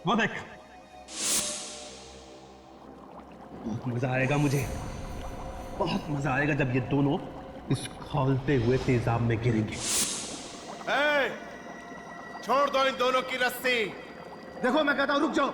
वो देख, बहुत मजा आएगा मुझे, बहुत मजा आएगा जब ये दोनों इस खौलते हुए तेजाब में गिरेंगे। छोड़ दो इन दोनों की रस्सी। देखो मैं कहता हूं रुक जाओ।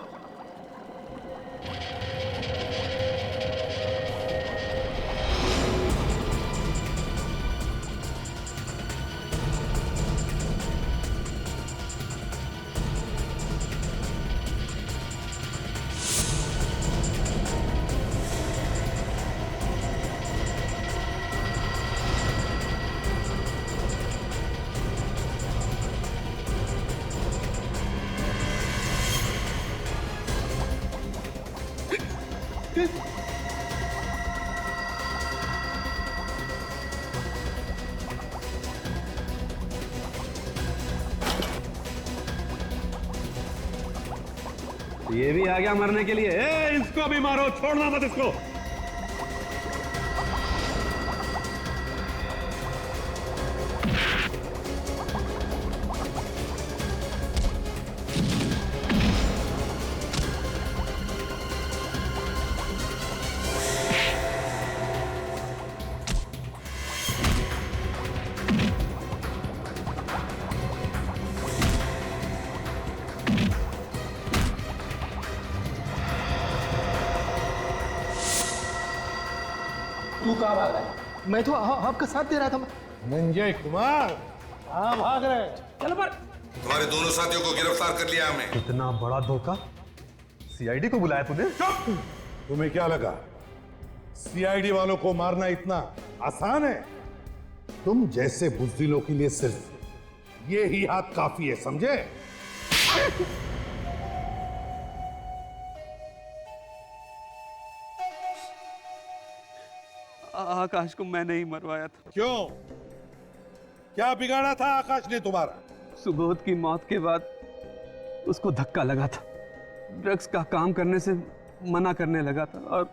ये भी आ गया मरने के लिए। इसको भी मारो, छोड़ना मत इसको। तू कहाँ भाग रहा है? मैं तो आपका साथ दे रहा था। संजय कुमार कहाँ भाग रहे? चलो पर तुम्हारे दोनों साथियों को गिरफ्तार कर लिया हमने। इतना बड़ा धोखा, सीआईडी को बुलाया तूने? तुम्हें क्या लगा सीआईडी वालों को मारना इतना आसान है? तुम जैसे बुज़दिलों के लिए सिर्फ ये ही हाथ काफी है, समझे? आकाश को मैंने ही मरवाया था। क्यों? क्या बिगाड़ा था आकाश ने तुम्हारा? सुबोध की मौत के बाद उसको धक्का लगा था, ड्रग्स का काम करने से मना करने लगा था और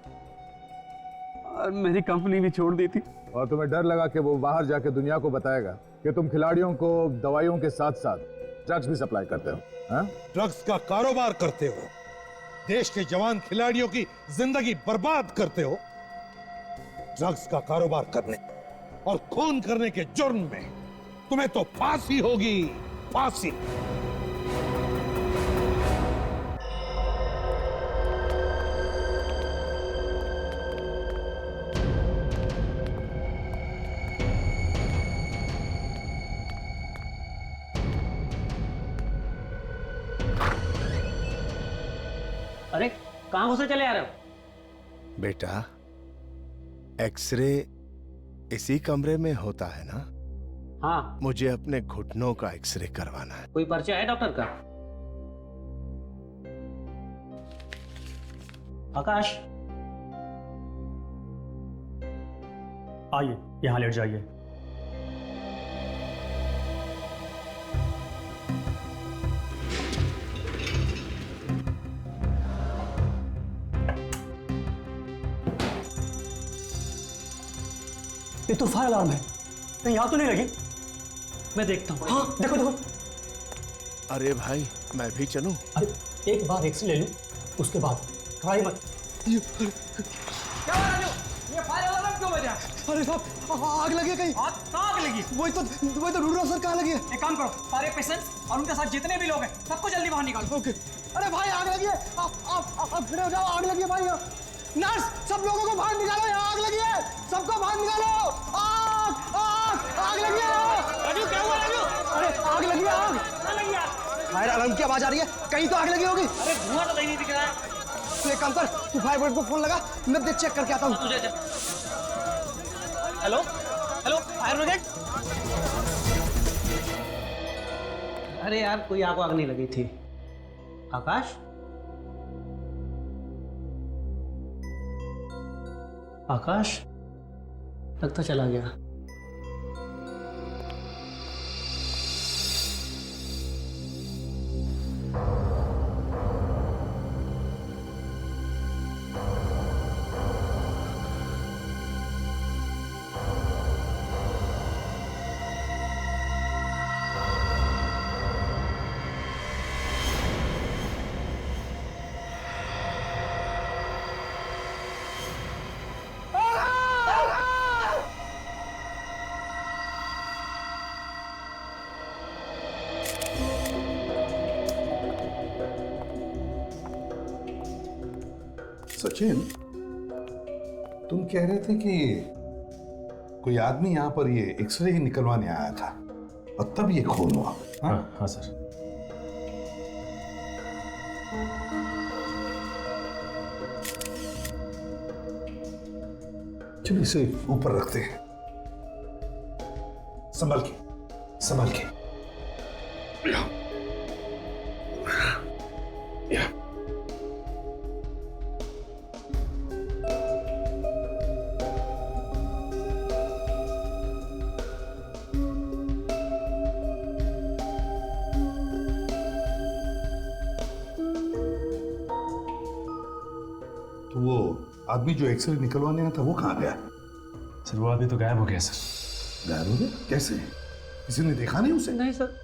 मेरी कंपनी भी छोड़ दी थी। और तुम्हें डर लगा कि वो बाहर जाके दुनिया को बताएगा कि तुम खिलाड़ियों को दवाइयों के साथ साथ ड्रग्स भी सप्लाई करते हो, हाँ? ड्रग्स का कारोबार करते हो, देश के जवान खिलाड़ियों की जिंदगी बर्बाद करते हो। ड्रग्स का कारोबार करने और खून करने के जुर्म में तुम्हें तो फांसी होगी, फांसी। अरे कहां घुसे चले आ रहे हो? बेटा, एक्सरे इसी कमरे में होता है ना? हाँ। मुझे अपने घुटनों का एक्सरे करवाना है। कोई पर्चा है डॉक्टर का? आकाश, आइए यहां लेट जाइए। ये तो फायर अलार्म है, कहीं यहाँ तो नहीं लगी? मैं देखता हूँ। हाँ देखो देखो। अरे भाई, मैं भी चलूं? अरे एक बार एक्सरे ले लूं, उसके बाद ट्राई मत। क्या हो राजू? ये फायर अलार्म क्यों बजा? अरे साहब आग लगी है कहीं। कहाँ आग लगी? वही तो ढूंढ रहा हूं सर, कहाँ लगी है? एक काम करो, सारे पेशेंट्स और उनके साथ जितने भी लोग हैं सबको जल्दी बाहर निकालो। ओके। अरे भाई आग लगी है, आप खड़े हो जाओ, आग लगी है भाई। नर्स, सब लोगों को बाहर निकालो, यहाँ आग लगी है, सबको बाहर निकालो। आग आग आग लगी है। राजू क्या हुआ राजू? अरे आग लगी है, आग। कहाँ लगी आग? फायर अलार्म की आवाज आ रही है, कहीं तो आग लगी होगी। अरे धुआं तो नहीं दिख रहा है। तू एक काम कर, तू फायर ब्रिगेड को फोन लगा, मैं देख चेक करके आता हूँ। तुझे हेलो हेलो फायर ब्रिगेड। अरे यार कोई आग वाग नहीं लगी थी। आकाश, आकाश लगता चला गया। सचिन, तुम कह रहे थे कि कोई आदमी यहाँ पर ये एक्सरे ही निकलवाने आया था और तब ये खून हुआ। हाँ हाँ सर। चलो इसे ऊपर रखते हैं। संभल के, संभल के। या। तो वो आदमी जो एक्सरे निकलवाने आया था वो कहाँ गया? सर वो आदमी तो गायब हो गया सर। गायब हो गया? कैसे? किसी ने देखा नहीं उसे? नहीं सर,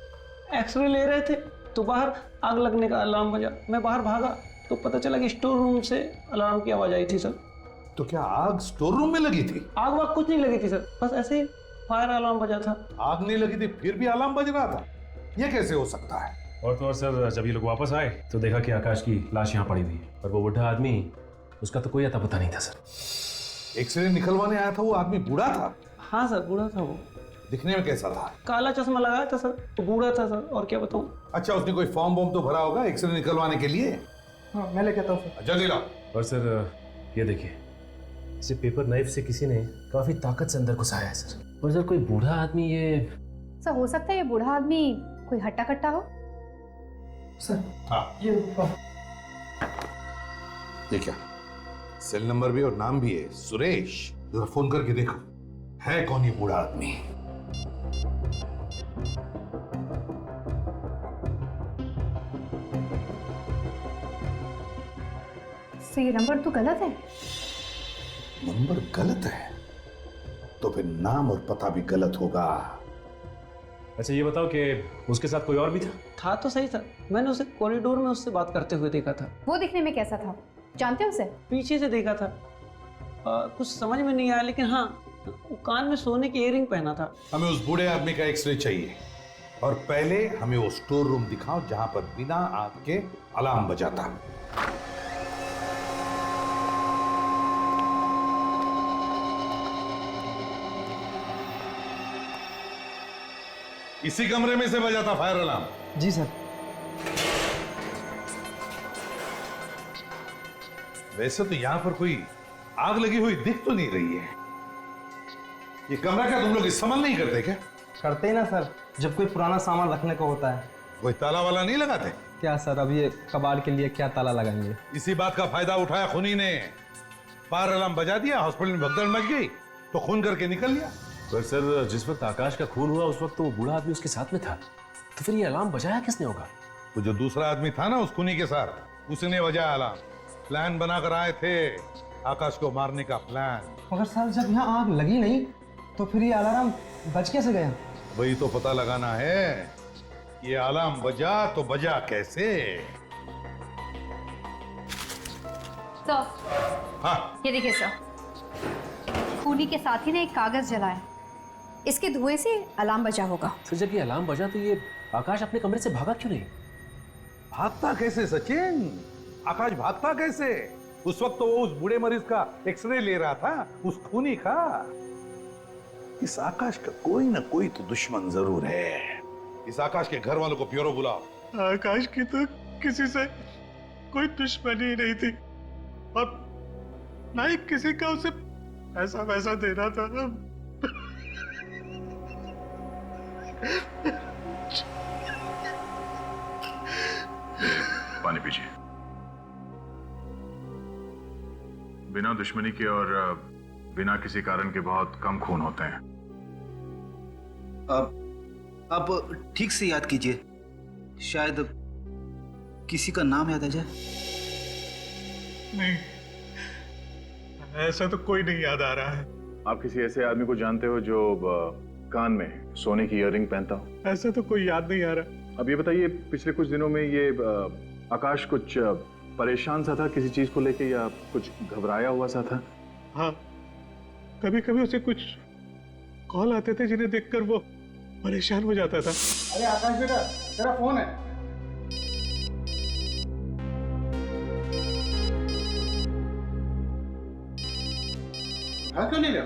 एक्सरे ले रहे थे तो बाहर आग लगने का अलार्म बजा। मैं बाहर भागा तो पता चला कि स्टोर रूम से अलार्म की आवाज आई थी सर। तो क्या आग स्टोर रूम में लगी थी? आग वाग कुछ नहीं लगी थी सर, बस ऐसे ही फायर अलार्म बजा था। आग नहीं लगी थी फिर भी अलार्म बज रहा था? यह कैसे हो सकता है? और तो और सर, जब ये लोग वापस आए तो देखा कि आकाश की लाश यहाँ पड़ी हुई है और वो बुढ़ा आदमी, उसका तो कोई अता पता नहीं था सर। एक्सरे निकलवाने आया था वो आदमी बूढ़ा था? हाँ सर, बूढ़ा था वो। दिखने में कैसा था? काला चश्मा लगाया था सर, तो बूढ़ा था सर, और क्या बताऊं। अच्छा, उसने कोई फॉर्म वॉर्म तो भरा होगा एक्सरे निकलवाने के लिए? हाँ मैं लेके आता हूँ सर। जल्दी लाओ। और सर ये देखिए, इसे पेपर नाइफ से किसी ने काफी ताकत से अंदर घुसाया है सर। और सर कोई बूढ़ा आदमी ये सर, हो सकता है ये बूढ़ा आदमी कोई हट्टा कट्टा हो। सर हाँ, ये क्या सेल नंबर भी और नाम भी है, सुरेश। जरा फोन करके देखो है कौन ये बूढ़ा आदमी। सर ये नंबर तो गलत है। नंबर गलत है तो फिर नाम और पता भी गलत होगा। अच्छा ये बताओ कि उसके साथ कोई और भी था? था तो सही सर, मैंने उसे कॉरिडोर में उससे बात करते हुए देखा था। वो दिखने में कैसा था, जानते हो उसे? पीछे से देखा था। कुछ समझ में नहीं आया, लेकिन हाँ, वो कान में सोने की इयररिंग पहना था। हमें उस बूढ़े आदमी का एक्सरे चाहिए और पहले हमें वो स्टोर रूम दिखाओ जहां पर बिना आग के अलार्म बजाता। इसी कमरे में से बजा था फायर अलार्म? जी सर। वैसे तो यहां पर कोई आग लगी हुई दिख तो नहीं रही है। ये कमरा क्या तुम लोग इस्तेमाल नहीं करते क्या? करते ही ना सर, जब कोई पुराना सामान रखने को होता है। कोई ताला वाला नहीं लगाते? क्या सर, अब ये कबाड़ के लिए क्या ताला लगाएंगे? इसी बात का फायदा उठाया खूनी ने। फायर अलार्म बजा दिया, हॉस्पिटल में भगदड़ मच गई तो खून करके निकल लिया। पर सर जिस वक्त आकाश का खून हुआ उस वक्त तो वो बूढ़ा आदमी उसके साथ में था, तो फिर ये अलार्म बजाया किसने होगा? वो जो दूसरा आदमी था ना उस खूनी के साथ, उसने बजाया अलार्म। प्लान बनाकर आए थे आकाश को मारने का प्लान। मगर सर जब यहाँ आग लगी नहीं तो फिर ये अलार्म बज कैसे गया? वही तो पता लगाना है, ये अलार्म बजा तो बजा कैसे। सर हाँ, ये देखिए सर, खूनी के साथी ने एक कागज जलाया, इसके धुएं से अलार्म बजा होगा। फिर जब ये अलार्म बजा तो ये आकाश अपने कमरे से भागा क्यों नहीं? भागता कैसे सचिन? आकाश भागता कैसे? उस वक्त तो वो उस बूढ़े मरीज का एक्सरे ले रहा था, उस खूनी का। इस आकाश का कोई ना कोई तो दुश्मन जरूर है। इस आकाश के घर वालों को ब्यूरो बुलाओ। आकाश की तो किसी से कोई दुश्मनी ही नहीं थी और ना ही किसी का उसे ऐसा वैसा देना था। पानी पीजिए। बिना दुश्मनी के और बिना किसी कारण के बहुत कम खून होते हैं। आप ठीक से याद कीजिए, शायद किसी का नाम याद आ जाए। नहीं, ऐसा तो कोई नहीं याद आ रहा है। आप किसी ऐसे आदमी को जानते हो जो कान में सोने की इयररिंग पहनता हो? ऐसा तो कोई याद नहीं आ रहा। अब ये बताइए, पिछले कुछ दिनों में ये आकाश कुछ परेशान सा था किसी चीज को लेके, या कुछ घबराया हुआ सा था? हाँ, कभी कभी उसे कुछ कॉल आते थे जिन्हें देखकर वो परेशान हो जाता था। अरे आकाश बेटा, तेरा फोन है। हाँ क्यों नहीं लिया?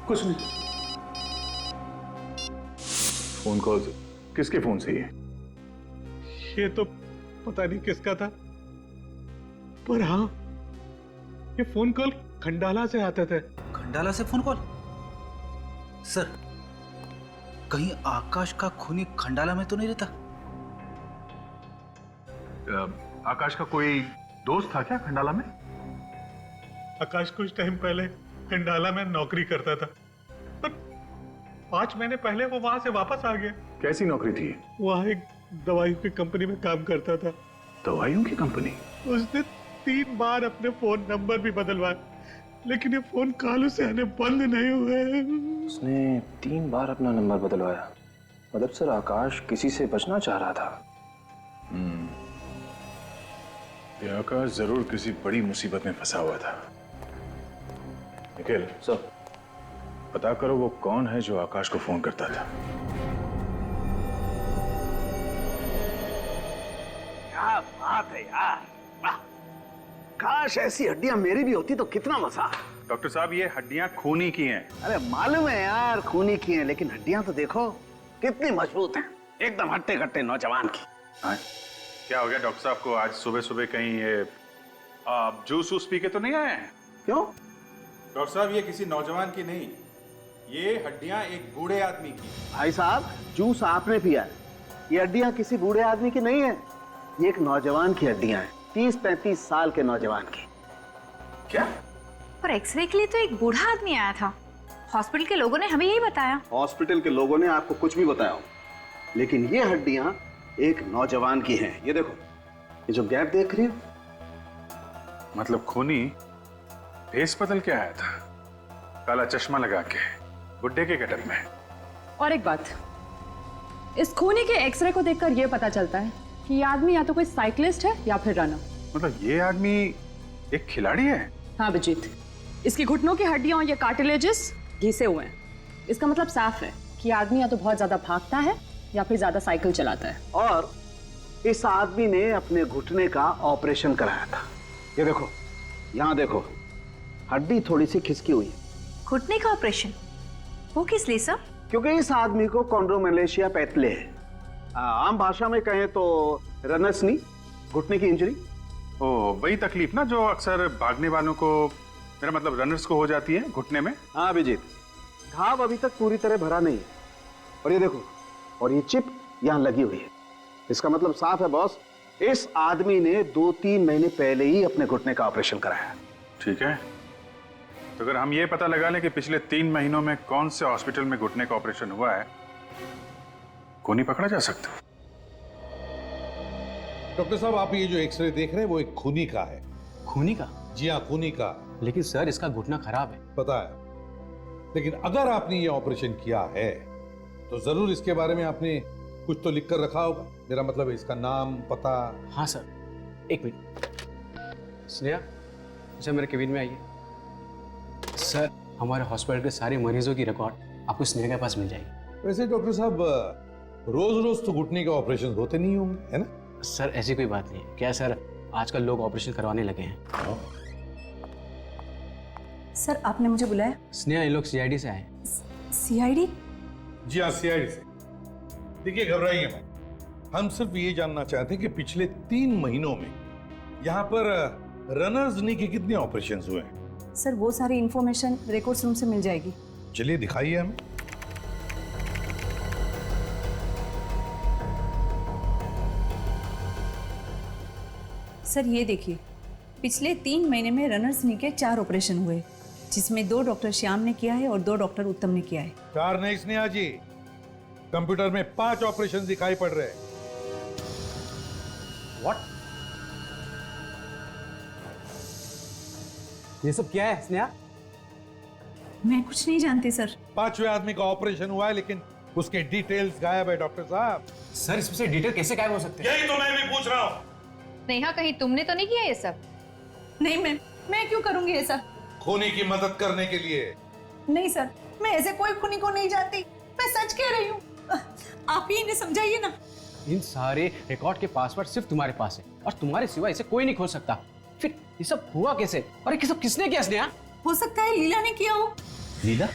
कुछ नहीं। फोन कॉल किसके फोन से ये तो पता नहीं किसका था, पर हाँ ये फोन कॉल खंडाला से आते थे। खंडाला से फोन कॉल? सर, कहीं आकाश का खूनी खंडाला में तो नहीं रहता? आकाश का कोई दोस्त था क्या खंडाला में? आकाश कुछ टाइम पहले खंडाला में नौकरी करता था, पर 5 महीने पहले वो वहां से वापस आ गया। कैसी नौकरी थी? वहां एक दवाई की कंपनी में काम करता था। दवाइयों की कंपनी? उसने 3 बार अपने फोन नंबर भी बदलवाए, लेकिन ये फोन कॉल से आने बंद नहीं हुए। उसने 3 बार अपना नंबर बदलवाया। मतलब सर आकाश किसी से बचना चाह रहा था। ये आकाश जरूर किसी बड़ी मुसीबत में फंसा हुआ था। निखिल सर, पता करो वो कौन है जो आकाश को फोन करता था। क्या बात है यार, वाह! काश ऐसी हड्डियां मेरी भी होती तो कितना मजा। डॉक्टर साहब ये हड्डियां खूनी की हैं। अरे मालूम है यार खूनी की हैं, लेकिन हड्डियां तो देखो कितनी मजबूत हैं, एकदम हट्टे कट्टे नौजवान की। हाँ? क्या हो गया डॉक्टर साहब को? आज सुबह सुबह कहीं ये जूस वूस पी के तो नहीं आए हैं? क्यों? डॉक्टर साहब ये किसी नौजवान की नहीं, ये हड्डियां एक बूढ़े आदमी की। भाई साहब जूस आपने पिया है, ये हड्डियां किसी बूढ़े आदमी की नहीं है, ये एक नौजवान की हड्डियां हैं, 30-35 साल के नौजवान की। क्या? पर एक्सरे के लिए तो एक बूढ़ा आदमी आया था, हॉस्पिटल के लोगों ने हमें यही बताया। हॉस्पिटल के लोगों ने आपको कुछ भी बताया हो, लेकिन ये हड्डियां एक नौजवान की हैं। ये देखो, ये जो गैप देख रही हो, मतलब खूनी भेस बदल के आया था, काला चश्मा लगा के, बुड्ढे के गेटअप में। और एक बात, इस खूनी के एक्सरे को देखकर यह पता चलता है कि ये आदमी या तो कोई साइकिलिस्ट है या फिर रनर। मतलब ये आदमी एक खिलाड़ी है? हाँ अभिजीत, इसकी घुटनों की हड्डियां और ये कार्टिलेजेस घिसे हुए हैं। इसका मतलब साफ है कि आदमी या तो बहुत ज्यादा भागता है या फिर ज्यादा साइकिल चलाता है। और इस आदमी ने अपने घुटने का ऑपरेशन कराया था। ये देखो, यहाँ देखो, हड्डी थोड़ी सी खिसकी हुई है। घुटने का ऑपरेशन? वो किस लिए सर? क्योंकि इस आदमी को कॉन्ड्रोमेलेशिया पैथले है, आम भाषा में कहें तो रनर्स नी, घुटने की इंजरी। ओ, वही तकलीफ ना जो अक्सर भागने वालों को, मेरा मतलब रनर्स को हो जाती है घुटने में। हाँ अभिजीत, घाव अभी तक पूरी तरह भरा नहीं है। और ये देखो, और ये चिप यहाँ लगी हुई है। इसका मतलब साफ है बॉस, इस आदमी ने 2-3 महीने पहले ही अपने घुटने का ऑपरेशन कराया। ठीक है, तो अगर हम ये पता लगा लें कि पिछले 3 महीनों में कौन से हॉस्पिटल में घुटने का ऑपरेशन हुआ है, खूनी पकड़ा जा सकता है। डॉक्टर साहब, आप ये जो एक्सरे देख रहे हैं वो एक खूनी का है। खूनी का? जी हाँ, खूनी का। लेकिन सर इसका घुटना खराब है। पता है, लेकिन अगर आपने ये ऑपरेशन किया है तो जरूर इसके बारे में आपने कुछ तो लिख कर रखा होगा। मेरा मतलब है इसका नाम, पता। हाँ सर, एक मिनट। स्नेहा, अच्छा मेरे केबिन में आइए। सर, हमारे हॉस्पिटल के सारे मरीजों की रिकॉर्ड आपको स्नेहा के पास मिल जाएगी। वैसे डॉक्टर साहब, रोज रोज तो घुटने के ऑपरेशन होते नहीं होंगे, है ना? सर ऐसी कोई बात नहीं है। क्या सर, आजकल लोग ऑपरेशन करवाने लगे हैं। सर आपने मुझे बुलाया? स्नेहा, ये लोग सीआईडी से आए। सीआईडी? जी हाँ, सीआईडी से। देखिए, घबराइए मत, हम सिर्फ ये जानना चाहते हैं कि पिछले 3 महीनों में यहाँ पर रनर्स नी के कितने ऑपरेशन हुए हैं। सर वो सारी इंफॉर्मेशन रिकॉर्ड्स रूम से मिल जाएगी। चलिए दिखाइए हमें। सर ये देखिए, पिछले 3 महीने में रनर्स नी के 4 ऑपरेशन हुए, जिसमें 2 डॉक्टर श्याम ने किया है और 2 डॉक्टर उत्तम ने किया है। 4 नहीं स्नेहा जी, कंप्यूटर में 5 ऑपरेशन दिखाई पड़ रहे हैं। व्हाट? ये सब क्या है स्नेहा? मैं कुछ नहीं जानती सर। 5वें आदमी का ऑपरेशन हुआ है, लेकिन उसके डिटेल्स गायब है डॉक्टर साहब। सर इसमें से डिटेल कैसे गायब हो सकते हैं? यही तो मैं भी पूछ रहा हूँ। नेहा, कहीं तुमने तो नहीं किया ये सब? नहीं मैं क्यों करूंगी ये सब? खूनी की मदद करने के लिए। नहीं सर, मैं ऐसे कोई खूनी को नहीं जानती, मैं सच कह रही हूँ। आप ही इन्हें समझाइए ना। इन सारे रिकॉर्ड के पासवर्ड सिर्फ तुम्हारे पास है और तुम्हारे सिवा इसे कोई नहीं खोल सकता। फिर ये सब हुआ कैसे? अरे ये सब किसने किया स्नेहा? हो सकता है लीला ने किया हो। लीला?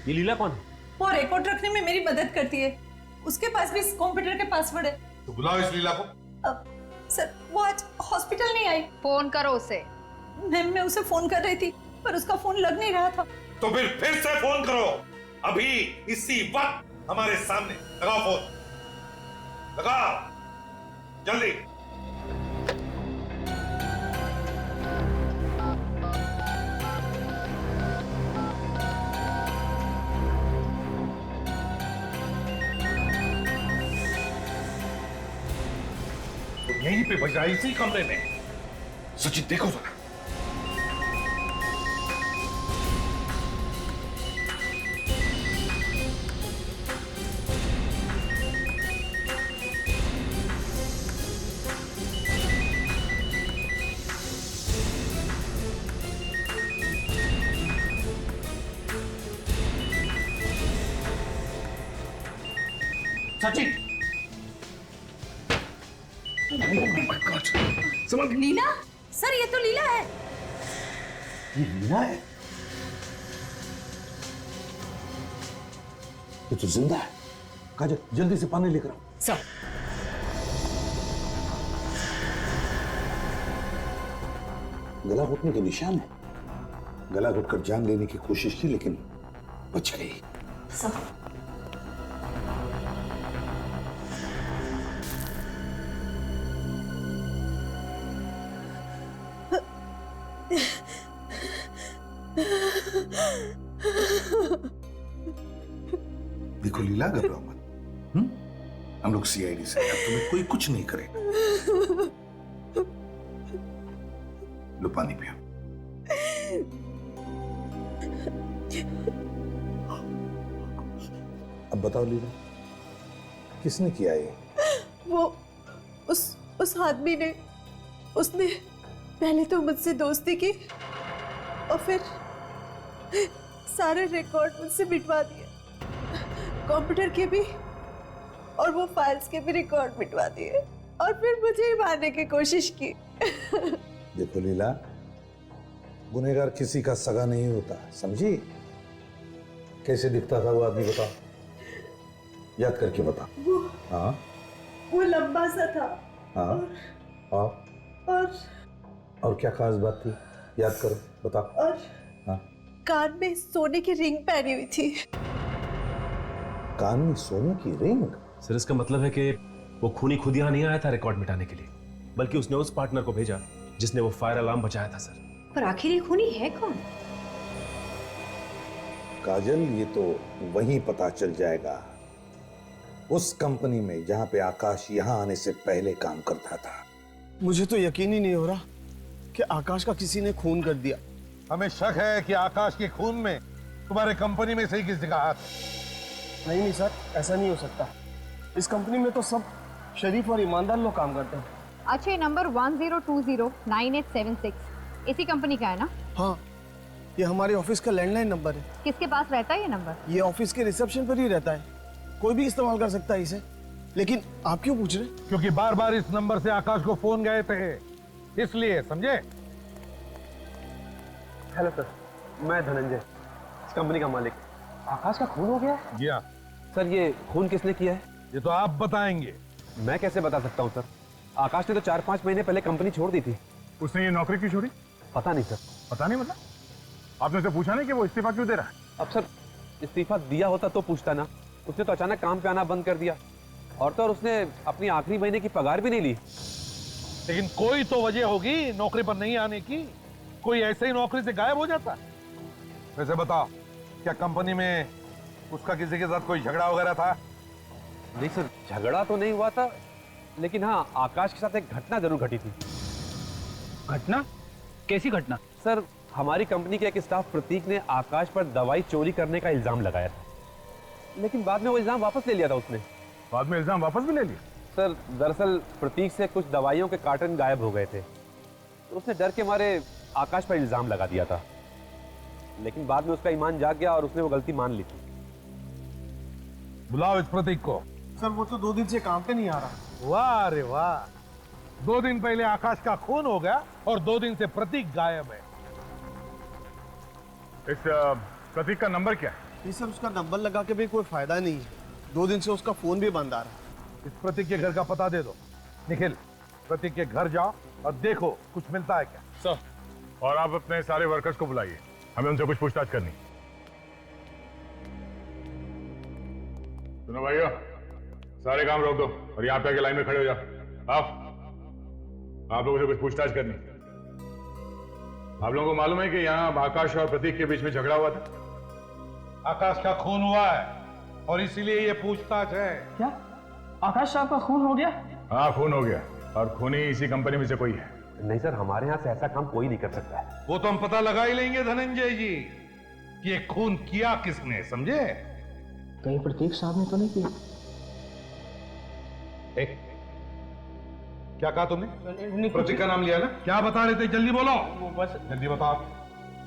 ये लीला कौन है? वो रिकॉर्ड रखने में मेरी मदद करती है। उसके पास भी इस कंप्यूटर के पासवर्ड है। तो बुलाओ इस लीला को। सर वो आज हॉस्पिटल नहीं आई। फोन करो उसे। मैम मैं उसे फोन कर रही थी पर उसका फोन लग नहीं रहा था। तो फिर से फोन करो, अभी इसी वक्त हमारे सामने। लगाओ फोन, लगाओ जल्दी। यहीं पे बजा, इसी कमरे में। सचिन देखो जरा। सचिन लीला? सर ये तो लीला है। ये लीला है? ये तो जिंदा है। काजल जल्दी से पानी लेकर आओ। सर गला घुटने के निशान है। गला घुटकर जान लेने की कोशिश की लेकिन बच गई। सर देखो लीला, घबराओ मत। हम लोग सीआईडी से हैं, तुम्हें कोई कुछ नहीं करेगा। लो पानी पियो। अब बताओ लीला, किसने किया ये? वो उस आदमी ने, उसने पहले तो मुझसे दोस्ती की और फिर सारे रिकॉर्ड मुझसे मिटवा दिए, कंप्यूटर के भी और वो फाइल्स के भी रिकॉर्ड मिटवा दिए और फिर मुझे ही मारने की कोशिश की। देखो लीला, गुनहगार किसी का सगा नहीं होता, समझी? कैसे दिखता था वो आदमी बताओ, याद करके बताओ। हाँ वो लंबा सा था। हाँ और क्या खास बात थी, याद करो, बताओ। और हाँ, कान में सोने की रिंग पहनी हुई थी। कान में सोने की रिंग? सर इसका मतलब है कि वो खूनी खुद यहाँ नहीं आया था रिकॉर्ड मिटाने के लिए, बल्कि उसने उस पार्टनर को भेजा जिसने वो फायर अलार्म बचाया था। सर पर आखिर ये खूनी है कौन? काजल, ये तो वहीं पता चल जाएगा, उस कंपनी में जहां पे आकाश यहां आने से पहले काम करता था। मुझे तो यकीन ही नहीं हो रहा कि आकाश का किसी ने खून कर दिया। हमें शक है कि आकाश के खून में तुम्हारे कंपनी में से ही किसी का हाथ है। नहीं सर, ऐसा नहीं हो सकता। इस कंपनी में तो सब शरीफ और ईमानदार लोग काम करते हैं। अच्छा, ये नंबर 10209876 इसी कंपनी का है ना? हाँ, ये हमारे ऑफिस का लैंडलाइन नंबर है। किसके पास रहता है ये नंबर? ये ऑफिस के रिसेप्शन पर ही रहता है, कोई भी इस्तेमाल कर सकता है इसे। लेकिन आप क्यों पूछ रहे? क्योंकि बार बार इस नंबर से आकाश को फोन गए थे, इसलिए, समझे? हेलो सर, मैं धनंजय, इस कंपनी का मालिक। आकाश का खून हो गया? जी हाँ। सर ये खून किसने किया है? ये तो आप बताएंगे। मैं कैसे बता सकता हूँ सर? आकाश ने तो 4-5 महीने पहले कंपनी छोड़ दी थी। उसने ये नौकरी क्यों छोड़ी? पता नहीं सर। पता नहीं मतलब? आपने उसे पूछा नहीं कि वो इस्तीफा क्यों दे रहा है? अब सर इस्तीफा दिया होता तो पूछता ना, उसने तो अचानक काम पे आना बंद कर दिया, और तो और उसने अपनी आखिरी महीने की पगार भी नहीं ली। लेकिन कोई तो वजह होगी नौकरी पर नहीं आने की, कोई ऐसे ही नौकरी से गायब हो जाता। वैसे बताओ, क्या कंपनी में उसका किसी के साथ कोई झगड़ा वगैरह था? नहीं सर, झगड़ा तो नहीं हुआ था, लेकिन हाँ आकाश के साथ एक घटना जरूर घटी थी। घटना? कैसी घटना? सर हमारी कंपनी के एक स्टाफ प्रतीक ने आकाश पर दवाई चोरी करने का इल्जाम लगाया था, लेकिन बाद में वो इल्जाम वापस ले लिया था उसने। बाद में इल्जाम वापस भी ले लिया? सर दरअसल प्रतीक से कुछ दवाइयों के कार्टन गायब हो गए थे, तो उसने डर के मारे आकाश पर इल्जाम लगा दिया था, लेकिन बाद में उसका ईमान जाग गया और उसने वो गलती मान ली थी। बुलाओ इस प्रतीक को। सर वो तो 2 दिन से काम पे नहीं आ रहा। वाह रे वाह, 2 दिन पहले आकाश का खून हो गया और 2 दिन से प्रतीक गायब है। इस प्रतीक का नंबर क्या है? ये सब उसका नंबर लगा के भी कोई फायदा नहीं है। 2 दिन से उसका फोन भी बंद आ रहा है। इस प्रतीक के घर का पता दे दो। निखिल, प्रतीक के घर जाओ और देखो कुछ मिलता है क्या। सर, और आप अपने सारे वर्कर्स को बुलाइए, हमें उनसे कुछ पूछताछ करनी। सुनो भाइयों, सारे काम रोक दो और यहाँ पे आके लाइन में खड़े हो जाओ। आप लोगों से कुछ पूछताछ करनी। आप लोगों को मालूम है कि यहाँ आकाश और प्रतीक के बीच में झगड़ा हुआ था? आकाश का खून हुआ है और इसीलिए ये पूछताछ है। क्या आकाश साहब का खून हो गया? हाँ, खून हो गया और खूनी इसी कंपनी में से कोई है। नहीं सर, हमारे यहाँ से ऐसा काम कोई नहीं कर सकता है। वो तो हम पता लगा ही लेंगे धनंजय जी कि ये खून किया किसने, समझे? कहीं प्रतीक साहब ने तो नहीं किया? क्या कहा तुमने? प्रतीक का नाम लिया ना? क्या बता रहे थे? जल्दी बोलो। वो बस जल्दी बताओ,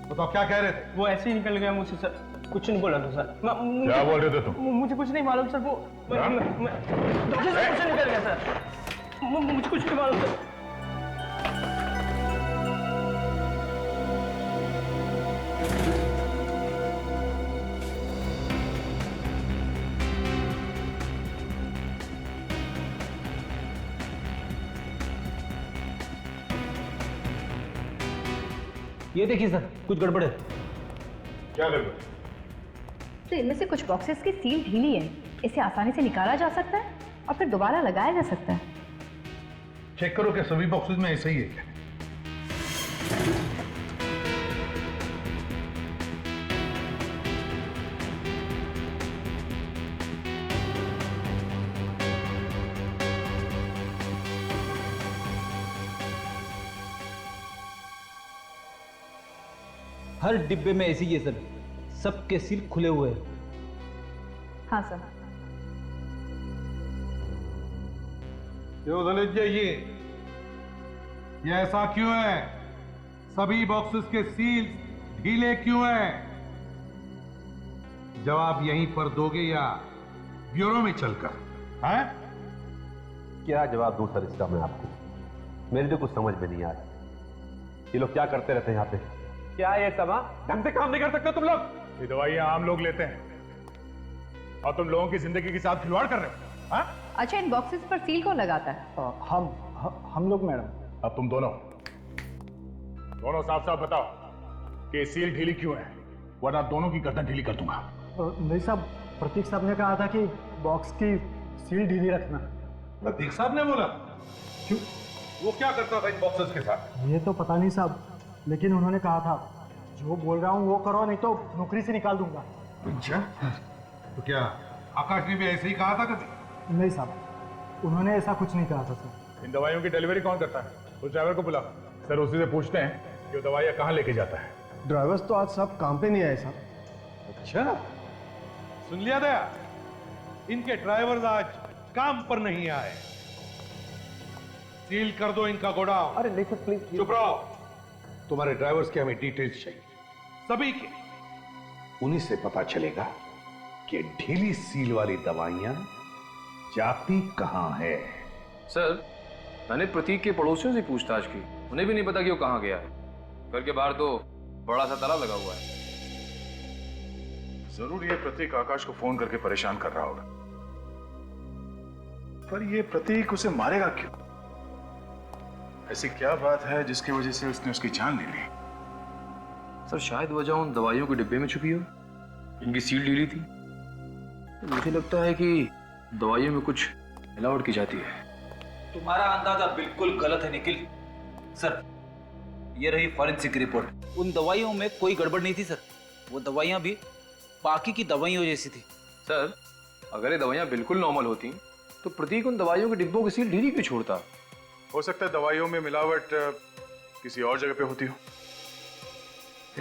बताओ क्या कह रहे थे? वो ऐसे ही निकल गया मुझसे सर, कुछ नहीं बोला था सर। क्या बोल रहे थे तुम? मुझे कुछ नहीं मालूम सर। वो मुझे कुछ निकल गया सर, मुझे कुछ नहीं मालूम सर। ये देखिए सर, कुछ गड़बड़ है। क्या गड़बड़? तो इनमें से कुछ बॉक्सेस की सील ढीली है, इसे आसानी से निकाला जा सकता है और फिर दोबारा लगाया जा सकता है। चेक करो कि सभी बॉक्सेस में ऐसा ही है क्या? हर डिब्बे में ऐसी ही है सर, सबके सील खुले हुए हैं। हाँ सर। क्यों धनंजय जी, ये ऐसा क्यों है? सभी बॉक्सेस के सील ढीले क्यों हैं? जवाब यहीं पर दोगे या ब्यूरो में चलकर? हैं? क्या जवाब दूं सर इसका मैं आपको? मेरी तो कुछ समझ में नहीं आ रहा। ये लोग क्या करते रहते हैं यहाँ पे? क्या ये सब? ढंग से काम नहीं कर सकते तुम लोग? ये दवाइयां आम लोग लेते हैं और तुम लोगों की जिंदगी के साथ खिलवाड़ कर रहे हो। हाँ? अच्छा, इन बॉक्सेस पर सील कौन लगाता है? हम लोग मैडम। अब तुम दोनों साफ साफ बताओ कि सील ढीली क्यों है, वरना दोनों की गर्दन ढीली कर दूंगा। नहीं साहब, प्रतीक साहब ने कहा था कि बॉक्स की सील ढीली रखना। प्रतीक साहब ने बोला? क्यों? वो क्या करता था इन बॉक्सेस के साथ? ये तो पता नहीं साहब, लेकिन उन्होंने कहा था जो बोल रहा हूँ वो करो, नहीं तो नौकरी से निकाल दूंगा। अच्छा, तो क्या आकाश ने भी ऐसे ही कहा था कभी? नहीं साहब, उन्होंने ऐसा कुछ नहीं कहा था सर। इन दवाइयों की डिलीवरी कौन करता है? उस ड्राइवर को बुला सर, उसी से पूछते हैं कि वो दवाइयाँ कहाँ लेके जाता है। ड्राइवर्स तो आज सब काम पे नहीं आए साहब। अच्छा, सुन लिया दया, इनके ड्राइवर्स आज काम पर नहीं आए। सील कर दो इनका गोडाउन। अरे नहीं सर प्लीज। चुप रहो। तुम्हारे ड्राइवर्स के हमें डिटेल्स चाहिए, सभी के। उन्हीं से पता चलेगा कि ढीली सील वाली दवाइयां जाती कहां है। सर, मैंने प्रतीक के पड़ोसियों से पूछताछ की, उन्हें भी नहीं पता कि वो कहां गया है। घर के बाहर तो बड़ा सा ताला लगा हुआ है। जरूर ये प्रतीक आकाश को फोन करके परेशान कर रहा होगा, पर ये प्रतीक उसे मारेगा क्यों? ऐसी क्या बात है जिसकी वजह से उसने उसकी जान ले ली? सर, शायद वजह उन दवाइयों के डिब्बे में छुपी हो। इनकी सील ढीली थी। तो मुझे लगता है कि दवाइयों में कुछ मिलावट की जाती है। तुम्हारा अंदाजा बिल्कुल गलत है निखिल। सर, ये रही फॉरेंसिक रिपोर्ट। उन दवाइयों में कोई गड़बड़ नहीं थी सर, वो दवाइयां भी बाकी की दवाइयों जैसी थी। सर, अगर ये दवाइयां बिल्कुल नॉर्मल होती तो प्रतीक उन दवाइयों के डिब्बों की सील ढीली क्यों छोड़ता? हो सकता है दवाइयों में मिलावट किसी और जगह पे होती हो।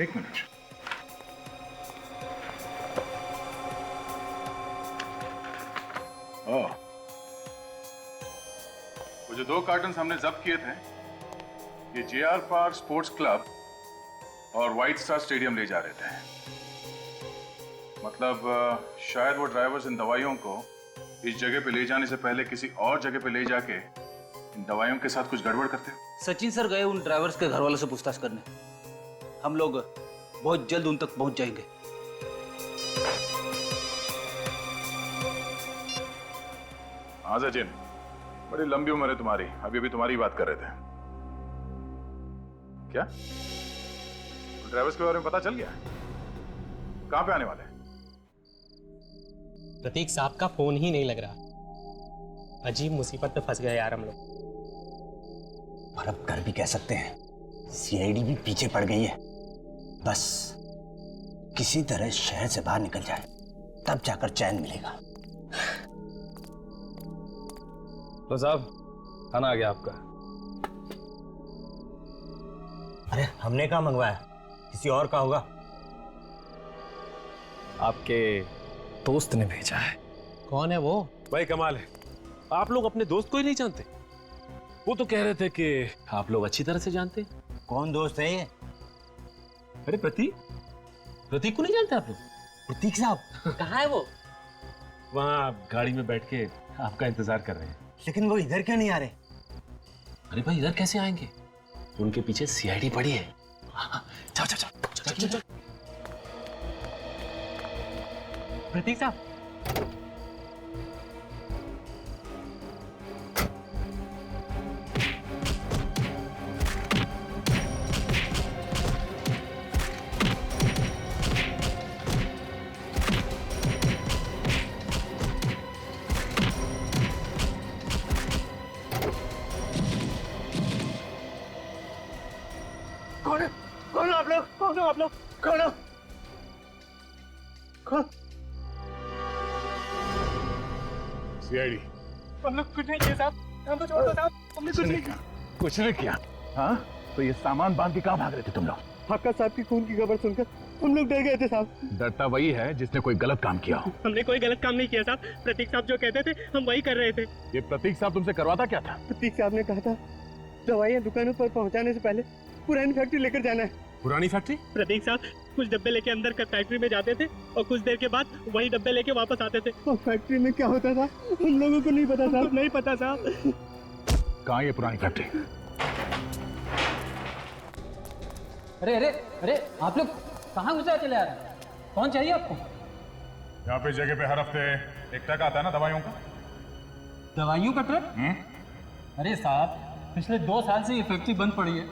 एक मिनट। वो जो 2 कार्टन हमने जब्त किए थे, ये JR पार्क स्पोर्ट्स क्लब और व्हाइट स्टार स्टेडियम ले जा रहे थे। मतलब शायद वो ड्राइवर्स इन दवाइयों को इस जगह पे ले जाने से पहले किसी और जगह पे ले जाके इन दवाइयों के साथ कुछ गड़बड़ करते हो? सचिन सर गए उन ड्राइवर्स के घर वालों से पूछताछ करने। हम लोग बहुत जल्द उन तक पहुंच जाएंगे। हाँ सचिन, बड़ी लंबी उम्र है तुम्हारी, अभी अभी तुम्हारी बात कर रहे थे। क्या ड्राइवर्स के बारे में पता चल गया? कहां पे आने वाले हैं? प्रतीक साहब का फोन ही नहीं लग रहा। अजीब मुसीबत में फंस गए यार हम लोग। पर अब कर भी कह सकते हैं, सीआईडी भी पीछे पड़ गई है। बस किसी तरह शहर से बाहर निकल जाए, तब जाकर चैन मिलेगा। तो साहब, खाना आ गया आपका। अरे हमने कहाँ मंगवाया, किसी और का होगा। आपके दोस्त ने भेजा है। कौन है वो? भाई कमाल है, आप लोग अपने दोस्त को ही नहीं जानते। वो तो कह रहे थे कि आप लोग अच्छी तरह से जानते हैं। कौन दोस्त है ये? अरे प्रतीक को नहीं जानते आप लोग? प्रतीक साहब कहाँ है वो? वहाँ गाड़ी में बैठ के आपका इंतजार कर रहे हैं। लेकिन वो इधर क्यों नहीं आ रहे? अरे भाई इधर कैसे आएंगे? उनके पीछे सीआईडी पड़ी है। जाओ जाओ जाओ जाओ। प्रतीक साहब, कौन हो आप लोग? कौन हो आप लोग? कौन हो? कौन? सीआईडी। हम लोग कुछ नहीं किया साहब, हम तो छोड़ दो साहब, हमने कुछ नहीं किया। कुछ नहीं किया? हाँ, तो ये सामान बांध के कहाँ भाग रहे थे तुम लोग? हाका साहब की खून की खबर सुनकर हम लोग डर गए थे साहब। डरता वही है जिसने कोई गलत काम किया हो। हमने कोई गलत काम नहीं किया साहब, प्रतीक साहब जो कहते थे हम वही कर रहे थे। ये प्रतीक साहब तुमसे करवाता क्या था? प्रतीक साहब ने कहा था दवाइयाँ दुकानों पर पहुँचाने से पहले पुरानी फैक्ट्री लेकर जाना है। पुरानी फैक्ट्री? प्रतीक साहब कुछ डब्बे लेके अंदर का फैक्ट्री में जाते थे और कुछ देर के बाद वही डब्बे लेके वापस आते थे। और फैक्ट्री में क्या होता था हम लोगों को नहीं पता साहब, नहीं पता साहब। कहाँ ये पुरानी फैक्ट्री? अरे अरे अरे आप लोग कहाँ घुसा चले आ रहे हैं? कौन चाहिए आपको? यहाँ पे जगह पे हर हफ्ते एक ट्रक आता है ना दवाइयों का। दवाइयों का ट्रक? अरे साहब, पिछले 2 साल से ये फैक्ट्री बंद पड़ी है।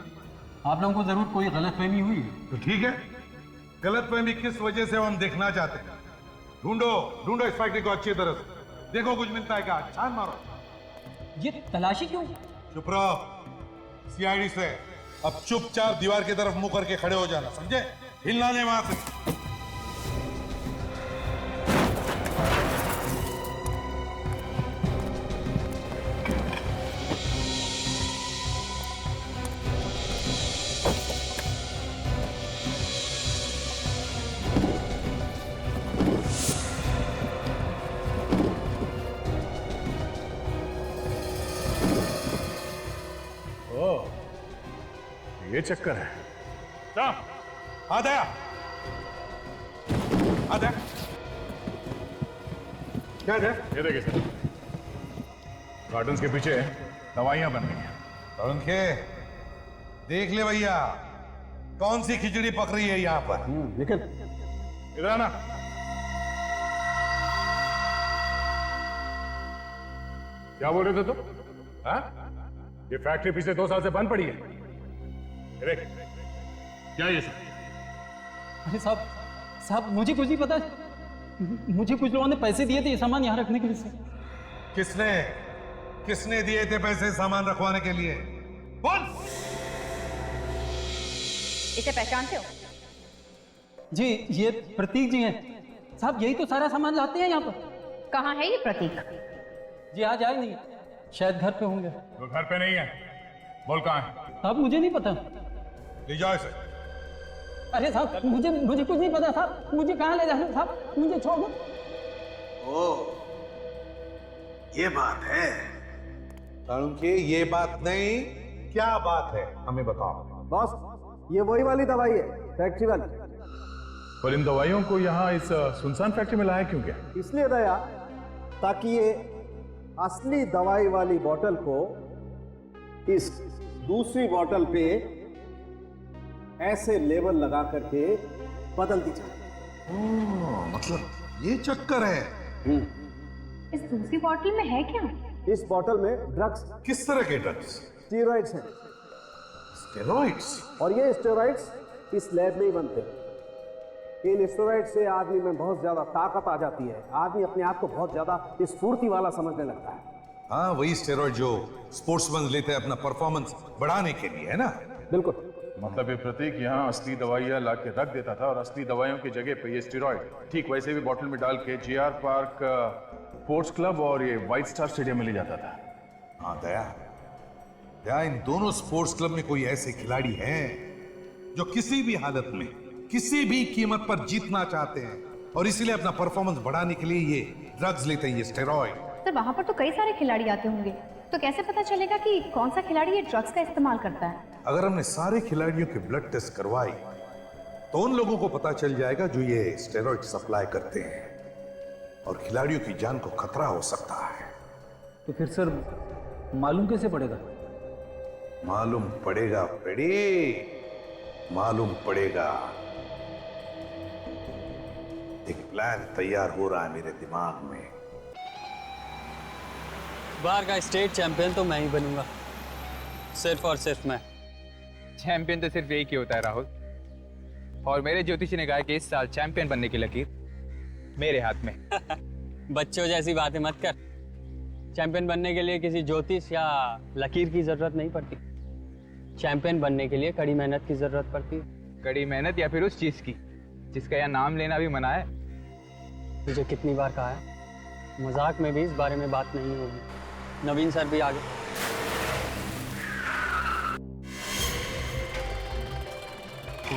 आप लोगों को जरूर कोई गलतफहमी हुई है। तो ठीक है, गलतफहमी किस वजह से हम देखना चाहते हैं। ढूंढो इस फैक्ट्री को अच्छी तरह से, देखो कुछ मिलता है क्या, छान मारो। ये तलाशी क्यों? चुप रहो। सीआईडी से अब चुपचाप दीवार की तरफ मुंह करके खड़े हो जाना, समझे? हिलना नहीं वहां से। ये चक्कर है। आधा क्या है? ये देखिए सर, गार्डन्स के पीछे दवाइयां बन रही हैं। पंखे देख ले भैया, कौन सी खिचड़ी पक रही है यहाँ पर। निखिल इधर आना। क्या बोल रहे थे तुम? हाँ? ये फैक्ट्री पिछले 2 साल से बंद पड़ी है। देख, क्या ये सब? अरे साहब मुझे कुछ नहीं पता। मुझे कुछ लोगों ने पैसे दिए थे ये सामान यहाँ रखने के लिए। किसने दिए थे पैसे सामान रखवाने के लिए? बोल। इसे पहचानते हो? जी, ये प्रतीक जी हैं। साहब यही तो सारा सामान लाते हैं यहाँ पर। कहाँ है ये प्रतीक? जी आज आए नहीं, शायद घर पे होंगे। वो घर पे नहीं है। बोल कहाँ है? साहब मुझे नहीं पता। ले जाओ इसे। अरे साहब मुझे कुछ नहीं पता साहब, मुझे कहाँ ले जाना साहब, मुझे छोड़ दो। ओ, ये बात है। के ये बात नहीं, क्या बात है हमें बताओ। बॉस, ये वही वाली दवाई है, फैक्ट्री वाली। पर इन दवाइयों को यहाँ इस सुनसान फैक्ट्री में लाया क्यों? क्या इसलिए दया, ताकि ये असली दवाई वाली बोतल को इस दूसरी बॉटल पे ऐसे लेबल लगा करके बदल दी जाए। मतलब ये चक्कर है। इस दूसरी बॉटल में है क्या? इस बॉटल में ड्रग्स। किस तरह के ड्रग्स? स्टेरॉइड्स हैं। स्टेरॉइड्स? और ये स्टेरॉइड्स इस लैब में ही बनते हैं। इन स्टेरॉइड से आदमी में बहुत ज्यादा ताकत आ जाती है, आदमी अपने आप को बहुत ज्यादा स्फूर्ति वाला समझने लगता है। हाँ, वही स्टेरॉइड जो स्पोर्ट्समैन लेते हैं अपना परफॉर्मेंस बढ़ाने के लिए, है ना? बिल्कुल। मतलब ये प्रतीक यहाँ असली दवाइयाँ ला के रख देता था और असली दवाइयों की जगह पे ये स्टेरॉइड ठीक वैसे भी बॉटल में डाल के जीआर पार्क स्पोर्ट्स क्लब और ये व्हाइट स्टार स्टेडियम में ले जाता था। हाँ दया, इन दोनों स्पोर्ट्स क्लब में कोई ऐसे खिलाड़ी हैं जो किसी भी हालत में किसी भी कीमत पर जीतना चाहते हैं और इसीलिए अपना परफॉर्मेंस बढ़ाने के लिए ये ड्रग्स लेते हैं, ये स्टेरॉइड। सर वहाँ पर तो कई सारे खिलाड़ी आते होंगे, तो कैसे पता चलेगा कि कौन सा खिलाड़ी ये ड्रग्स का इस्तेमाल करता है? अगर हमने सारे खिलाड़ियों के ब्लड टेस्ट करवाई तो उन लोगों को पता चल जाएगा जो ये स्टेरॉइड सप्लाई करते हैं और खिलाड़ियों की जान को खतरा हो सकता है। तो फिर सर मालूम कैसे पड़ेगा? मालूम पड़ेगा मालूम पड़ेगा। एक प्लान तैयार हो रहा है मेरे दिमाग में। बार का स्टेट चैंपियन तो मैं ही बनूंगा, सिर्फ और सिर्फ मैं। चैंपियन तो सिर्फ एक ही होता है राहुल, और मेरे ज्योतिषी ने कहा कि इस साल चैंपियन बनने की लकीर मेरे हाथ में। बच्चों जैसी बातें मत कर। चैंपियन बनने के लिए किसी ज्योतिष या लकीर की जरूरत नहीं पड़ती। चैंपियन बनने के लिए कड़ी मेहनत की जरूरत पड़ती है। कड़ी मेहनत या फिर उस चीज की जिसका यहाँ नाम लेना भी मना है। तुझे कितनी बार कहा है, मजाक में भी इस बारे में बात नहीं होगी। नवीन सर भी आ गए।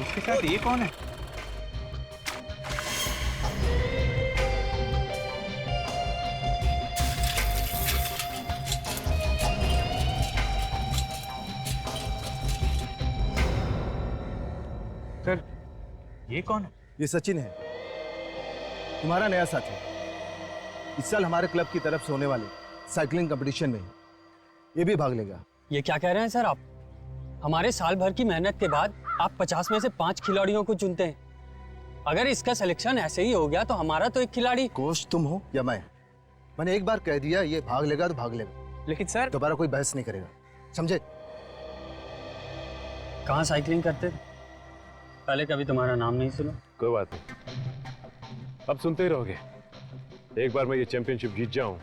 उसके साथ ये कौन है? सर ये कौन है? ये सचिन है, तुम्हारा नया साथी। इस साल हमारे क्लब की तरफ से होने वाले साइकिलिंग कंपटीशन में ये भी भाग लेगा। ये क्या कह रहे हैं सर आप? हमारे साल भर की मेहनत के बाद आप 50 में से 5 खिलाड़ियों को चुनते हैं। अगर इसका सिलेक्शन ऐसे ही हो गया तो हमारा तो एक खिलाड़ी। कोच तुम हो या मैं? मैंने एक बार कह दिया ये भाग लेगा तो भाग लेगा, लेकिन सर दोबारा कोई बहस नहीं करेगा, समझे? कहाँ साइकिलिंग करते थे? पहले कभी तुम्हारा नाम नहीं सुना। कोई बात नहीं, अब सुनते ही रहोगे। एक बार मैं ये चैंपियनशिप जीत जाऊं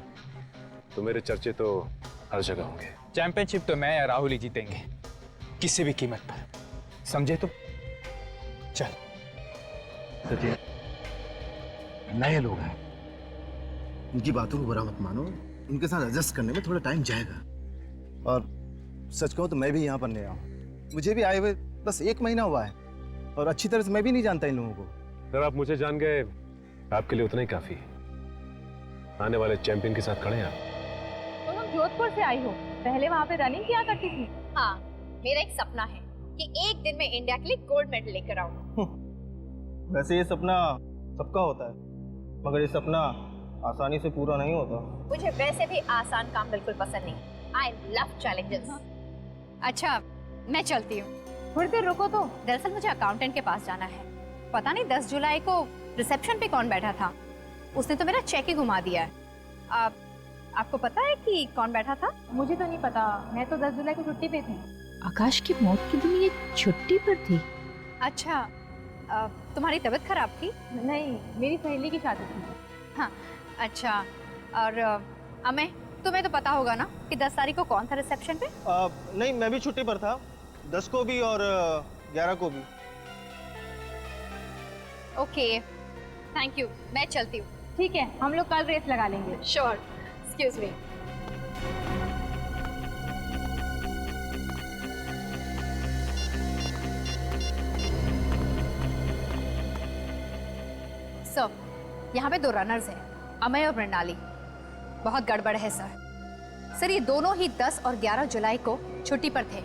तो मेरे चर्चे तो हर जगह होंगे। चैंपियनशिप तो मैं या राहुल ही जीतेंगे, किसी भी कीमत पर, समझे? तो चल। सचिन, नए लोग हैं, उनकी बातों को बुरा मत मानो, उनके साथ एडजस्ट करने में थोड़ा टाइम जाएगा। और सच कहूं तो मैं भी यहाँ पर नया हूँ, मुझे भी आए हुए बस 1 महीना हुआ है और अच्छी तरह से मैं भी नहीं जानता इन लोगों को। सर आप मुझे जान गए, आपके लिए उतना ही काफी। आने वाले चैंपियन के साथ खड़े हैं आप। तुम जोधपुर से आई हो, पहले वहाँ पे रनिंग किया करती थी? हाँ, मेरा एक सपना है कि एक दिन में इंडिया के लिए गोल्ड मेडल लेकर आऊं। वैसे ये सपना सबका होता है, मगर ये सपना आसानी से पूरा नहीं होता। मुझे वैसे भी आसान काम बिल्कुल पसंद नहीं। I love challenges. अच्छा, मैं चलती हूँ, थोड़ी देर रुको तो। दरअसल मुझे अकाउंटेंट के पास जाना है। पता नहीं 10 जुलाई को रिसेप्शन पे कौन बैठा था, उसने तो मेरा चेक ही घुमा दिया है। आपको पता है कि कौन बैठा था? मुझे तो नहीं पता, मैं तो 10 जुलाई को छुट्टी पे थी। आकाश की मौत के दिन ये छुट्टी पर थी? अच्छा, तुम्हारी तबीयत खराब थी? नहीं, मेरी सहेली की शादी थी। हाँ, अच्छा। और अमे, तुम्हें तो पता होगा ना कि 10 तारीख को कौन था रिसेप्शन पे? नहीं, मैं भी छुट्टी पर था, 10 को भी और 11 को भी। ओके, थैंक यू, मैं चलती हूँ। ठीक है, हम लोग कल रेस लगा लेंगे। Sure, excuse me. सर, यहाँ पे 2 रनर्स हैं, अमय और मृणाली। बहुत गड़बड़ है सर। ये दोनों ही 10 और 11 जुलाई को छुट्टी पर थे।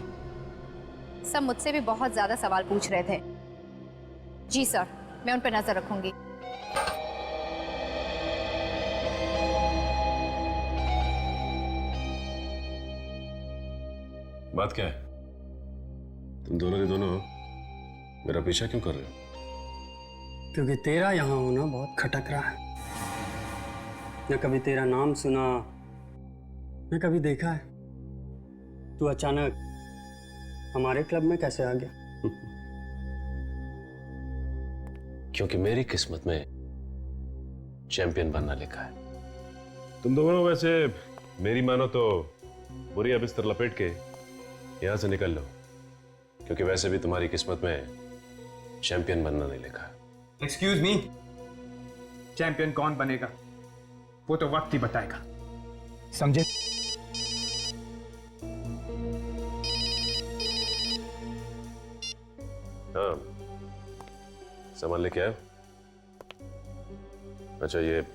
सब मुझसे भी बहुत ज्यादा सवाल पूछ रहे थे। जी सर, मैं उन पर नजर रखूंगी। बात क्या है? तुम दोनों के दोनों मेरा पीछा क्यों कर रहे हो? क्योंकि तेरा यहाँ होना बहुत खटक रहा है। न कभी तेरा नाम सुना, न कभी देखा है। तू अचानक हमारे क्लब में कैसे आ गया? क्योंकि मेरी किस्मत में चैंपियन बनना लिखा है। तुम दोनों वैसे मेरी मानो तो बुरी बिस्तर लपेट के यहां से निकल लो, क्योंकि वैसे भी तुम्हारी किस्मत में चैंपियन बनना नहीं लिखा है। एक्सक्यूज मी, चैंपियन कौन बनेगा वो तो वक्त ही बताएगा, समझे? हाँ, सामान लेके आए? अच्छा, ये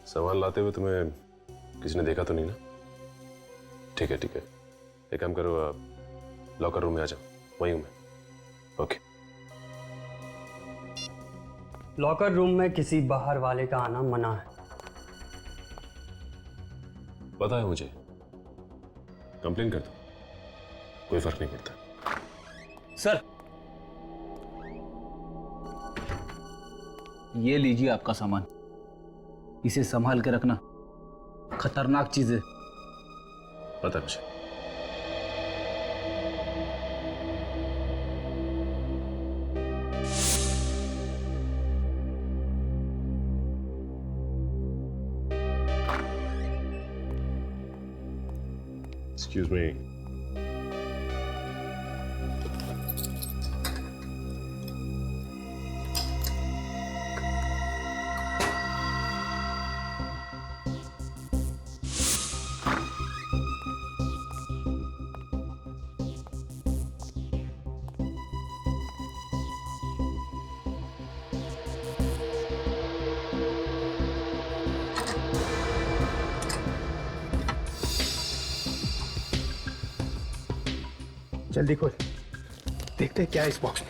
सामान लाते हुए तुम्हें किसी ने देखा तो नहीं ना? ठीक है ठीक है, एक काम करो, लॉकर रूम में आ जाओ, वहीं हूं मैं। ओके। लॉकर रूम में किसी बाहर वाले का आना मना है। पता है मुझे, कंप्लेन कर दो, कोई फर्क नहीं पड़ता। सर, ये लीजिए आपका सामान, इसे संभाल के रखना, खतरनाक चीज है। पता है मुझे। Excuse me. जल्दी खोल, देखते हैं क्या है इस बॉक्स में।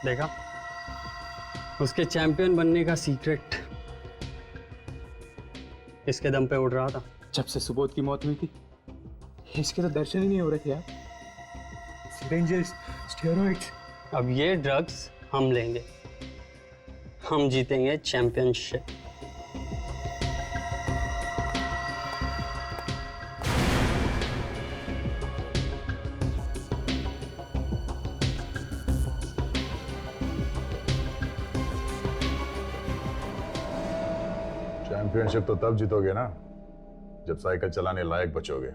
देखा, उसके चैंपियन बनने का सीक्रेट इसके दम पे उड़ रहा था। जब से सुबोध की मौत हुई थी, इसके तो दर्शन ही नहीं हो रहे थे यार। Syringes, steroids. अब ये ड्रग्स हम लेंगे, हम जीतेंगे चैंपियनशिप। चैंपियनशिप तो तब जीतोगे ना जब साइकिल चलाने लायक बचोगे।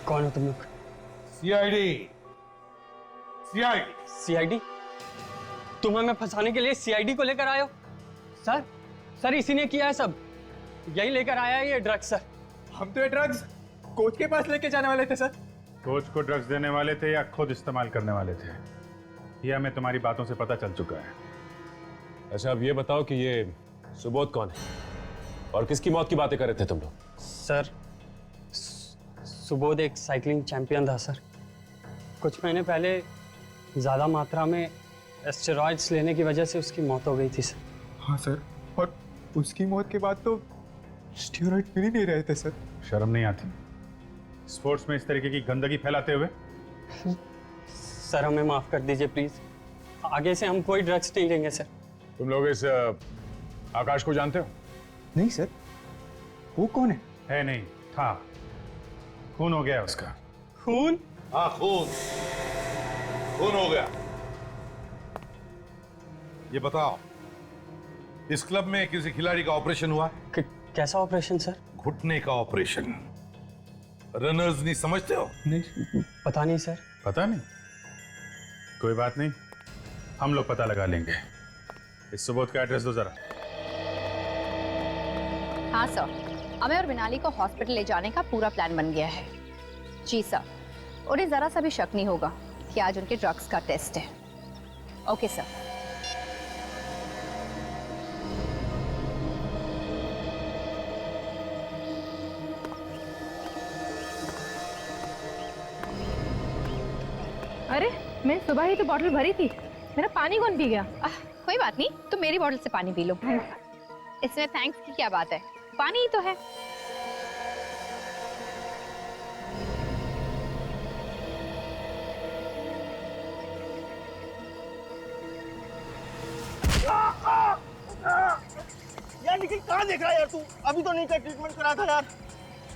कौन हो तुम लोग? सीआईडी। सीआईडी। सीआईडी? तुम हमें फंसाने के लिए सीआईडी को लेकर आए हो? सर, सर इसी ने किया है सब, यही लेकर आया है ये ड्रग्स। सर, हम तो ये ड्रग्स कोच के पास लेके जाने वाले थे सर। कोच को ड्रग्स देने वाले थे या खुद इस्तेमाल करने वाले थे, यह हमें तुम्हारी बातों से पता चल चुका है। अच्छा, अब ये बताओ कि ये सुबोध कौन है और किसकी मौत की बातें कर रहे थे तुम लोग? सर, सुबोध एक साइकिलिंग चैंपियन था सर। कुछ महीने पहले ज़्यादा मात्रा में स्टेरॉइड्स लेने की वजह से उसकी मौत हो गई थी सर। हाँ सर, और उसकी मौत के बाद तो स्टेरॉइड मिल ही नहीं रहे थे सर। शर्म नहीं आती स्पोर्ट्स में इस तरीके की गंदगी फैलाते हुए? सर, हमें माफ कर दीजिए प्लीज, आगे से हम कोई ड्रग्स नहीं लेंगे सर। तुम लोग इस आकाश को जानते हो? नहीं सर, वो कौन है? है नहीं, था। खून हो गया उसका। खून? हाँ, खून हो गया। ये बताओ, इस क्लब में किसी खिलाड़ी का ऑपरेशन हुआ? कैसा ऑपरेशन सर? घुटने का ऑपरेशन। रनर्स नहीं समझते हो? नहीं, पता नहीं सर। पता नहीं? कोई बात नहीं, हम लोग पता लगा लेंगे। इस सुबोध का एड्रेस दो जरा। हाँ सर, हमें और विनाली को हॉस्पिटल ले जाने का पूरा प्लान बन गया है। जी सर, उन्हें जरा सा भी शक नहीं होगा कि आज उनके ड्रग्स का टेस्ट है। Okay sir. अरे मैं सुबह ही तो बॉटल भरी थी, मेरा पानी कौन पी गया? कोई बात नहीं, तुम मेरी बोतल से पानी पी लो। इसमें थैंक्स की क्या बात है, पानी ही तो है। यार निखिल कहाँ देख रहा है यार तू? अभी तो नहीं का ट्रीटमेंट करा था यार।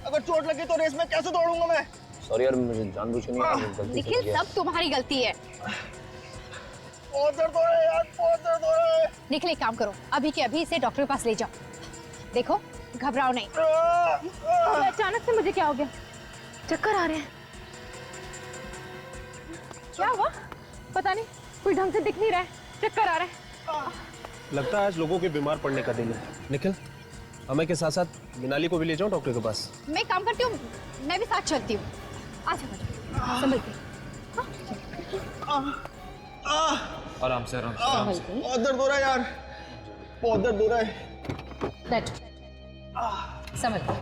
अगर चोट लगी तो रेस में कैसे दौड़ूंगा मैं? सॉरी यार, मुझे जानबूझ के नहीं। निखिल सब तुम्हारी गलती है। बहुत दर्द हो रहा है यार, बहुत दर्द हो रहा है। निखिल एक काम करो, अभी के अभी इसे डॉक्टर के पास ले जाओ। देखो घबराओ नहीं। तो अचानक से मुझे क्या हो गया? चक्कर आ रहे हैं। क्या हुआ? पता नहीं, कोई ढंग से दिख नहीं रहा है, चक्कर आ रहा है। लगता है आज लोगों के बीमार पड़ने का दिन है। निखिल, हमें के साथ साथ मिनाली को भी ले जाओ डॉक्टर के पास। मैं काम करती हूँ, मैं भी साथ चलती हूँ। आजा संभल के। आराम से आराम से। बहुत दर्द हो रहा है यार, बहुत दर्द हो रहा है। बैठो, संभल के।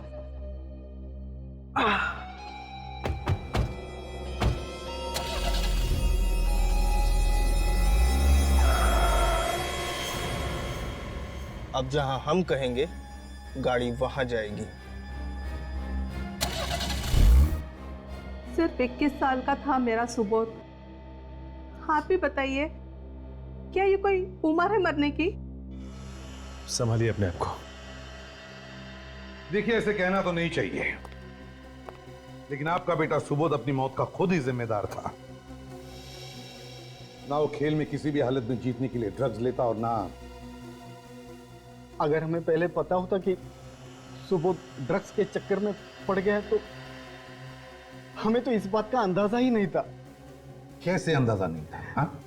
अब जहां हम कहेंगे गाड़ी वहां जाएगी। सिर्फ 21 साल का था मेरा सुबोध। आप ही बताइए, क्या ये कोई उम्र है मरने की? संभालिए अपने आप को। देखिए, ऐसे कहना तो नहीं चाहिए, लेकिन आपका बेटा सुबोध अपनी मौत का खुद ही जिम्मेदार था। ना वो खेल में किसी भी हालत में जीतने के लिए ड्रग्स लेता, और ना अगर हमें पहले पता होता कि सुबोध ड्रग्स के चक्कर में पड़ गया है तो हमें तो इस बात का अंदाजा ही नहीं था। कैसे अंदाजा नहीं था? हाँ?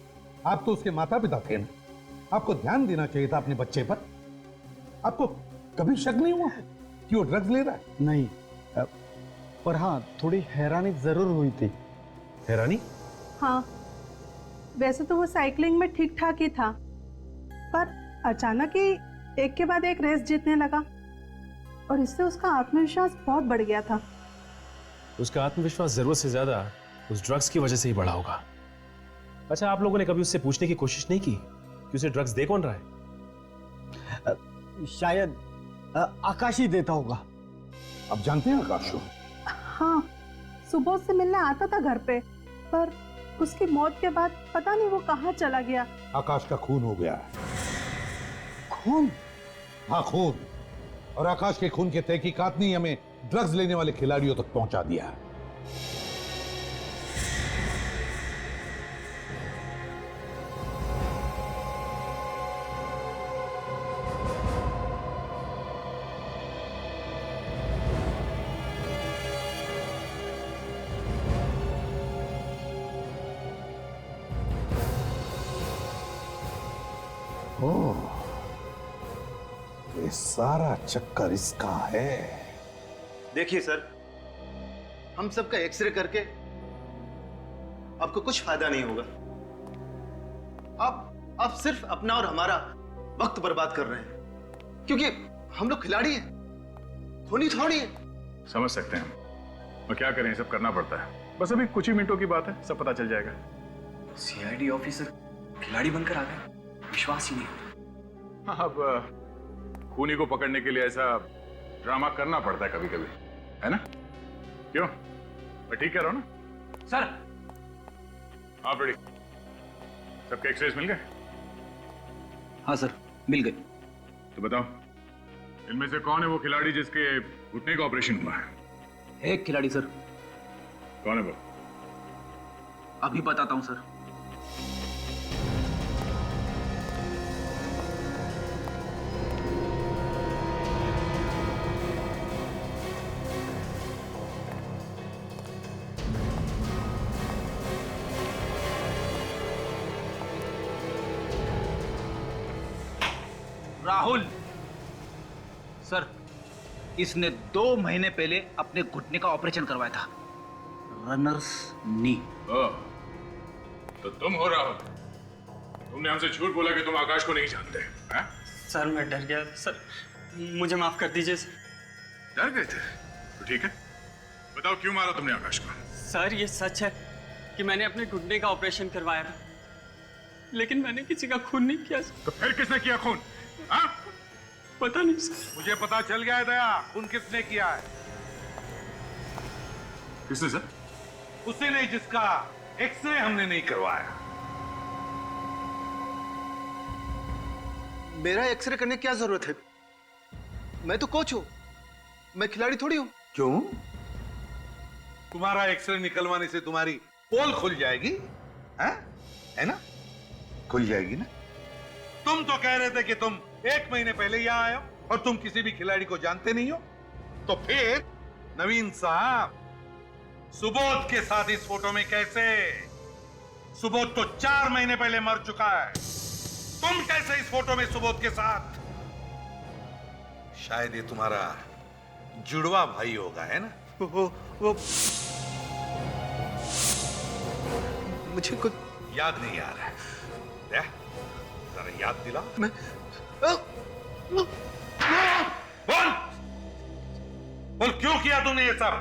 आप तो उसके माता पिता थे ना, आपको ध्यान देना चाहिए था अपने बच्चे पर। आपको कभी शक नहीं हुआ कि वो ड्रग्स ले रहा है? नहीं, पर हाँ थोड़ी हैरानी जरूर हुई थी। हैरानी? हाँ, वैसे तो वो साइकिलिंग में ठीक ठाक ही था, पर अचानक ही एक के बाद एक रेस जीतने लगा और इससे उसका आत्मविश्वास बहुत बढ़ गया था। उसका आत्मविश्वास जरूरत से ज्यादा उस ड्रग्स की वजह से ही बढ़ा होगा। अच्छा, आप लोगों ने कभी उससे पूछने की कोशिश नहीं की कि उसे ड्रग्स दे कौन रहा है? शायद आकाश ही देता होगा। आप जानते हैं आकाश को? हाँ, सुबोध से मिलने आता था घर पे, पर उसकी मौत के बाद पता नहीं वो कहाँ चला गया। आकाश का खून हो गया। खून? हाँ, खून। और आकाश के खून के तहकीकात ने हमें ड्रग्स लेने वाले खिलाड़ियों तक पहुंचा दिया। ओह, ये सारा चक्कर इसका है। देखिए सर, हम सबका एक्सरे करके आपको कुछ फायदा नहीं होगा। आप सिर्फ अपना और हमारा वक्त बर्बाद कर रहे हैं, क्योंकि हम लोग खिलाड़ी हैं, खूनी थोड़ी है। समझ सकते हैं हम, और क्या करें, सब करना पड़ता है। बस अभी कुछ ही मिनटों की बात है, सब पता चल जाएगा। सीआईडी ऑफिसर खिलाड़ी बनकर आ गए, विश्वास ही नहीं होता। हाँ, अब खूनी को पकड़ने के लिए ऐसा ड्रामा करना पड़ता है कभी कभी, है ना? क्यों, मैं ठीक कह रहा हूं ना सर? हाँ फ्रेडी, सबके एक्सरेज मिल गए? हाँ सर, मिल गए। तो बताओ, इनमें से कौन है वो खिलाड़ी जिसके घुटने का ऑपरेशन हुआ है? एक खिलाड़ी सर। कौन है वो? अभी बताता हूं सर। राहुल सर, इसने 2 महीने पहले अपने घुटने का ऑपरेशन करवाया था, रनर्स नी। तो तुम हो राहुल? तुमने हमसे झूठ बोला कि तुम आकाश को नहीं जानते हैं? सर मैं डर गया सर, मुझे माफ कर दीजिए। डर गए थे? तो ठीक है, बताओ क्यों मारा तुमने आकाश को? सर ये सच है, कि मैंने अपने घुटने का ऑपरेशन करवाया था, लेकिन मैंने किसी का खून नहीं किया सर। तो फिर किसने किया खून? हाँ? पता नहीं सर। मुझे पता चल गया है दया, खून किसने किया है। किसने सर? उसी ने जिसका एक्सरे हमने नहीं करवाया। मेरा एक्सरे करने की क्या जरूरत है? मैं तो कोच हूं, मैं खिलाड़ी थोड़ी हूं। क्यों? तुम्हारा एक्सरे निकलवाने से तुम्हारी पोल खुल जाएगी, है ना? खुल जाएगी ना? तुम तो कह रहे थे कि तुम 1 महीने पहले यहां आए हो और तुम किसी भी खिलाड़ी को जानते नहीं हो। तो फिर नवीन साहब, सुबोध के साथ इस फोटो में कैसे? सुबोध तो 4 महीने पहले मर चुका है, तुम कैसे इस फोटो में सुबोध के साथ? शायद ये तुम्हारा जुड़वा भाई होगा, है ना? वो मुझे कुछ याद नहीं आ रहा है। जरा याद दिला। मैं बोल बोल, क्यों किया तूने ये सब?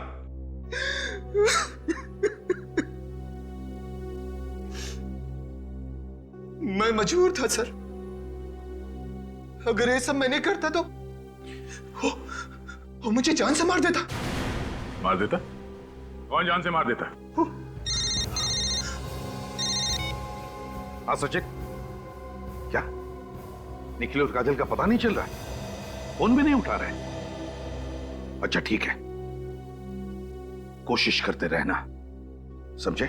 मैं मजबूर था सर। अगर ये सब मैं नहीं करता तो वो मुझे जान से मार देता। मार देता? कौन जान से मार देता? हाँ सचिन, क्या निखिल और काजल का पता नहीं चल रहा है? फोन भी नहीं उठा रहे? अच्छा ठीक है, कोशिश करते रहना, समझे?